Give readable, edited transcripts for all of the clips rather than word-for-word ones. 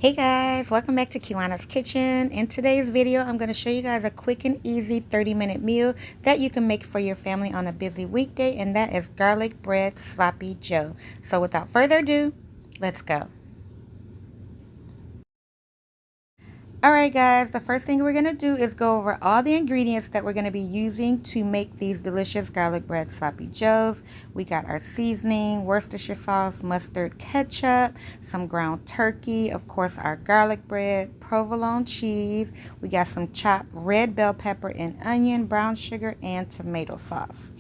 Hey guys, welcome back to Kiwanna's Kitchen. In today's video, I'm going to show you guys a quick and easy 30-minute meal that you can make for your family on a busy weekday, and that is garlic bread sloppy joe. So without further ado, let's go. Alright guys, the first thing we're going to do is go over all the ingredients that we're going to be using to make these delicious garlic bread sloppy joes. We got our seasoning, Worcestershire sauce, mustard, ketchup, some ground turkey, of course our garlic bread, provolone cheese. We got some chopped red bell pepper and onion, brown sugar, and tomato sauce.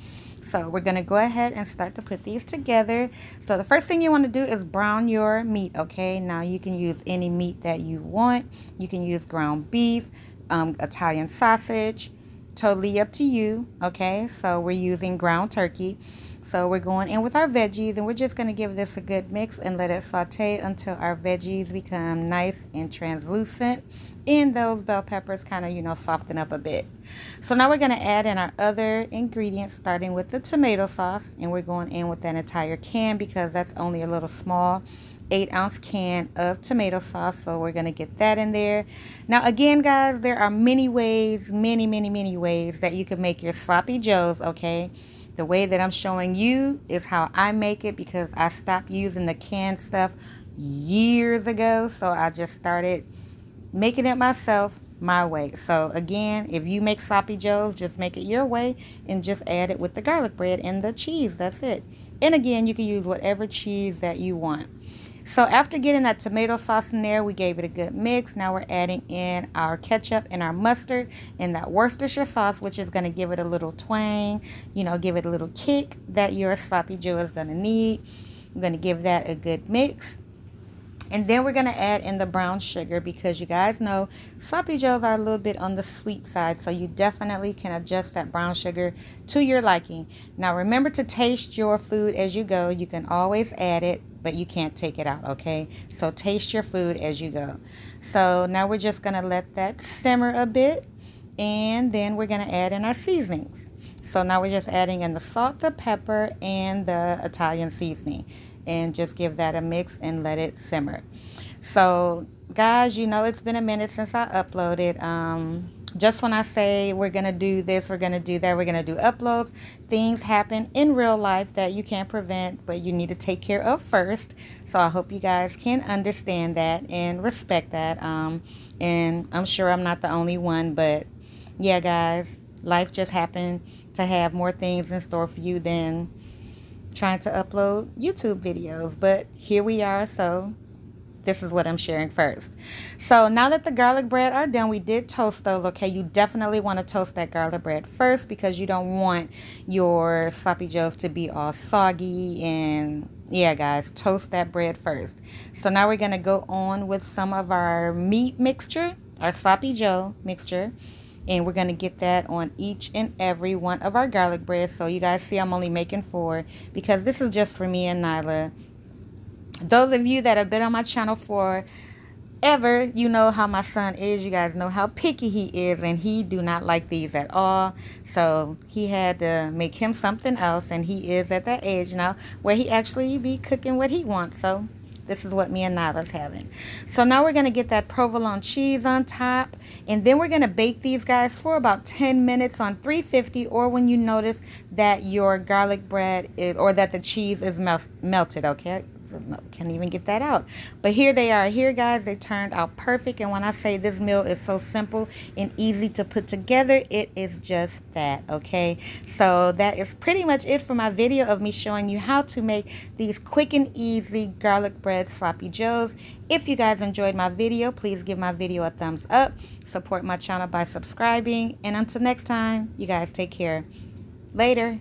So we're going to go ahead and start to put these together. So the first thing you want to do is brown your meat, okay? Now you can use any meat that you want. You can use ground beef, Italian sausage, totally up to you, okay? So we're using ground turkey. So we're going in with our veggies, and we're just going to give this a good mix and let it saute until our veggies become nice and translucent and those bell peppers kind of, soften up a bit. So now we're going to add in our other ingredients, starting with the tomato sauce, and we're going in with that entire can because that's only a little small 8-ounce can of tomato sauce. So we're going to get that in there. Now again guys, there are many ways, many ways that you can make your sloppy joes, okay? The way that I'm showing you is how I make it because I stopped using the canned stuff years ago. So I just started making it myself my way. So again, if you make sloppy joes, just make it your way and just add it with the garlic bread and the cheese. That's it. And again, you can use whatever cheese that you want. So after getting that tomato sauce in there, we gave it a good mix. Now we're adding in our ketchup and our mustard and that Worcestershire sauce, which is going to give it a little twang, give it a little kick that your sloppy joe is going to need. I'm going to give that a good mix. And then we're going to add in the brown sugar because you guys know sloppy joes are a little bit on the sweet side. So you definitely can adjust that brown sugar to your liking. Now remember to taste your food as you go. You can always add it, but you can't take it out, okay? So taste your food as you go. So now we're just going to let that simmer a bit. And then we're going to add in our seasonings. So now we're just adding in the salt, the pepper, and the Italian seasoning. And just give that a mix and let it simmer. So guys, it's been a minute since I uploaded. Just when I say we're gonna do this, we're gonna do that, we're gonna do uploads, things happen in real life that you can't prevent, but you need to take care of first. So I hope you guys can understand that and respect that. And I'm sure I'm not the only one, but yeah guys, life just happened to have more things in store for you than trying to upload YouTube videos. But here we are, so this is what I'm sharing first. So now that the garlic bread are done, we did toast those, okay? You definitely want to toast that garlic bread first because you don't want your sloppy joes to be all soggy. And yeah guys, toast that bread first. So now we're going to go on with some of our meat mixture, our sloppy joe mixture. And we're going to get that on each and every one of our garlic breads. So you guys see I'm only making 4 because this is just for me and Nyla. Those of you that have been on my channel for ever, you know how my son is. You guys know how picky he is, and he do not like these at all. So he had to make him something else, and he is at that age now where he actually be cooking what he wants. So this is what me and Nyla's having. So now we're going to get that provolone cheese on top. And then we're going to bake these guys for about 10 minutes on 350. Or when you notice that your garlic bread is, or that the cheese is melted, okay? Can't even get that out. But here they are. Here guys, they turned out perfect. And when I say this meal is so simple and easy to put together, it is just that, okay? So that is pretty much it for my video of me showing you how to make these quick and easy garlic bread sloppy joes. If you guys enjoyed my video, please give my video a thumbs up. Support my channel by subscribing. And until next time, you guys take care. Later.